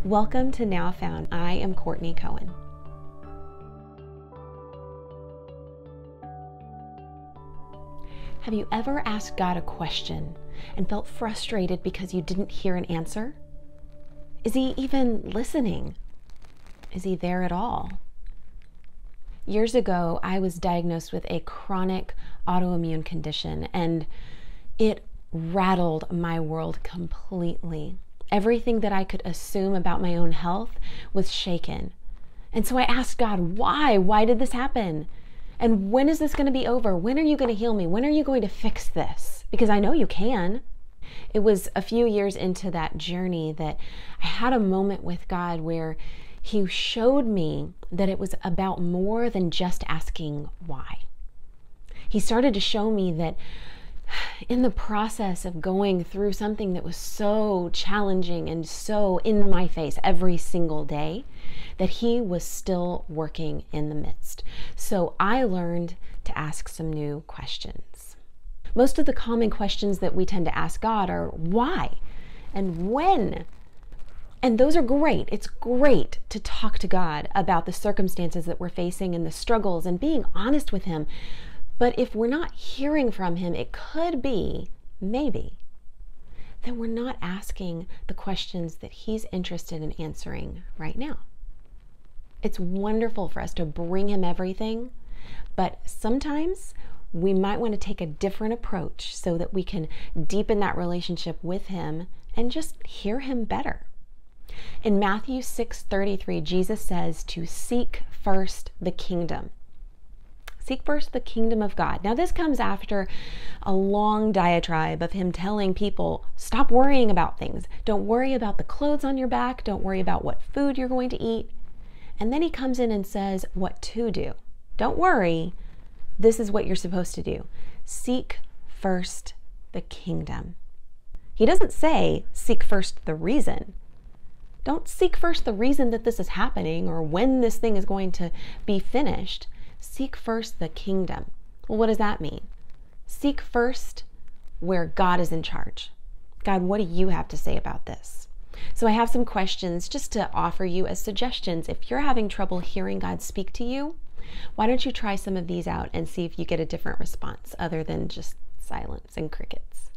Welcome to Now Found. I am Courtney Cohen. Have you ever asked God a question and felt frustrated because you didn't hear an answer? Is He even listening? Is He there at all? Years ago, I was diagnosed with a chronic autoimmune condition, and it rattled my world completely. Everything that I could assume about my own health was shaken. And so I asked God, why? Why did this happen? And when is this going to be over? When are you going to heal me? When are you going to fix this? Because I know you can. It was a few years into that journey that I had a moment with God where He showed me that it was about more than just asking why. He started to show me that in the process of going through something that was so challenging and so in my face every single day, that He was still working in the midst. So I learned to ask some new questions. Most of the common questions that we tend to ask God are why and when. And those are great. It's great to talk to God about the circumstances that we're facing and the struggles and being honest with Him. But if we're not hearing from Him, it could be, maybe, that we're not asking the questions that He's interested in answering right now. It's wonderful for us to bring Him everything, but sometimes we might want to take a different approach so that we can deepen that relationship with Him and just hear Him better. In Matthew 6:33, Jesus says to seek first the kingdom. Seek first the kingdom of God. Now, this comes after a long diatribe of Him telling people, stop worrying about things. Don't worry about the clothes on your back. Don't worry about what food you're going to eat. And then He comes in and says what to do. Don't worry. This is what you're supposed to do. Seek first the kingdom. He doesn't say seek first the reason. Don't seek first the reason that this is happening or when this thing is going to be finished. Seek first the kingdom. Well, what does that mean? Seek first where God is in charge. God, what do you have to say about this? So I have some questions just to offer you as suggestions. If you're having trouble hearing God speak to you, why don't you try some of these out and see if you get a different response other than just silence and crickets.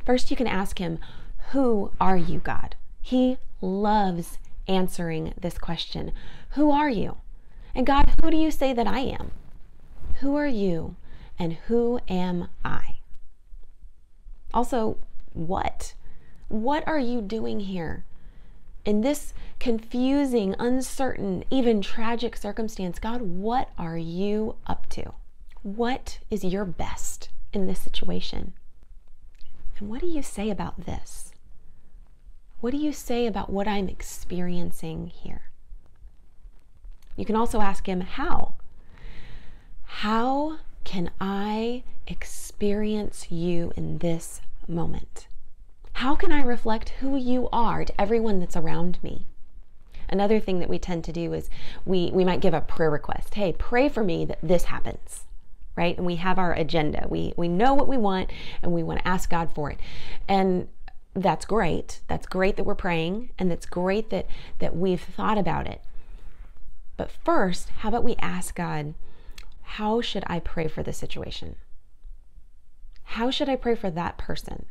First, you can ask Him, who are you, God? He loves answering this question. Who are you? And God, who do you say that I am? Who are you and who am I? Also, what? What are you doing here? In this confusing, uncertain, even tragic circumstance, God, what are you up to? What is your best in this situation? And what do you say about this? What do you say about what I'm experiencing here? You can also ask Him, how? How can I experience you in this moment? How can I reflect who you are to everyone that's around me? Another thing that we tend to do is we might give a prayer request. Hey, pray for me that this happens, right? And we have our agenda. We know what we want and we want to ask God for it. And that's great. That's great that we're praying, and that's great that we've thought about it. But first, how about we ask God, how should I pray for this situation? How should I pray for that person?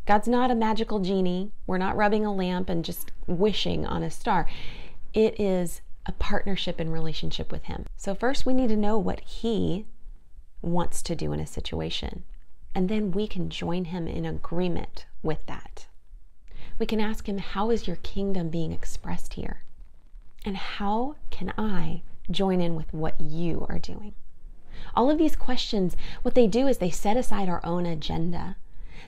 God's not a magical genie. We're not rubbing a lamp and just wishing on a star. It is a partnership and relationship with Him. So first, we need to know what He wants to do in a situation. And then we can join Him in agreement with that. We can ask Him, how is your kingdom being expressed here? And how can I join in with what you are doing? All of these questions, what they do is they set aside our own agenda.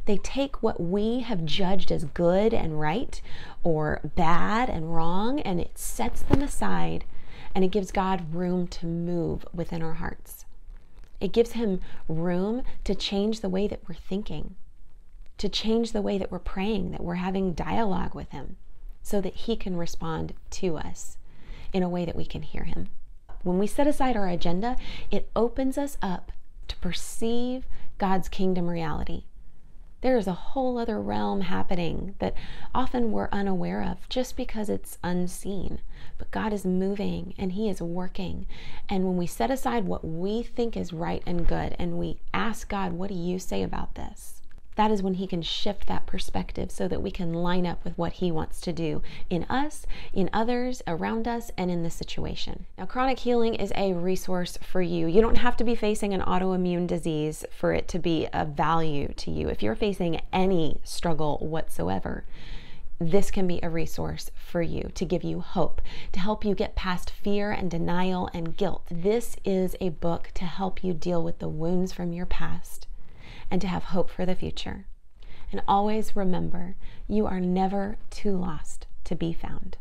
They take what we have judged as good and right or bad and wrong, and it sets them aside, and it gives God room to move within our hearts. It gives Him room to change the way that we're thinking, to change the way that we're praying, that we're having dialogue with Him, so that He can respond to us in a way that we can hear Him. When we set aside our agenda, it opens us up to perceive God's kingdom reality. There is a whole other realm happening that often we're unaware of just because it's unseen. But God is moving and He is working. And when we set aside what we think is right and good and we ask God, what do you say about this? That is when He can shift that perspective so that we can line up with what He wants to do in us, in others, around us, and in the situation. Now, chronic healing is a resource for you. You don't have to be facing an autoimmune disease for it to be of value to you. If you're facing any struggle whatsoever, this can be a resource for you to give you hope, to help you get past fear and denial and guilt. This is a book to help you deal with the wounds from your past and to have hope for the future. And always remember, you are never too lost to be found.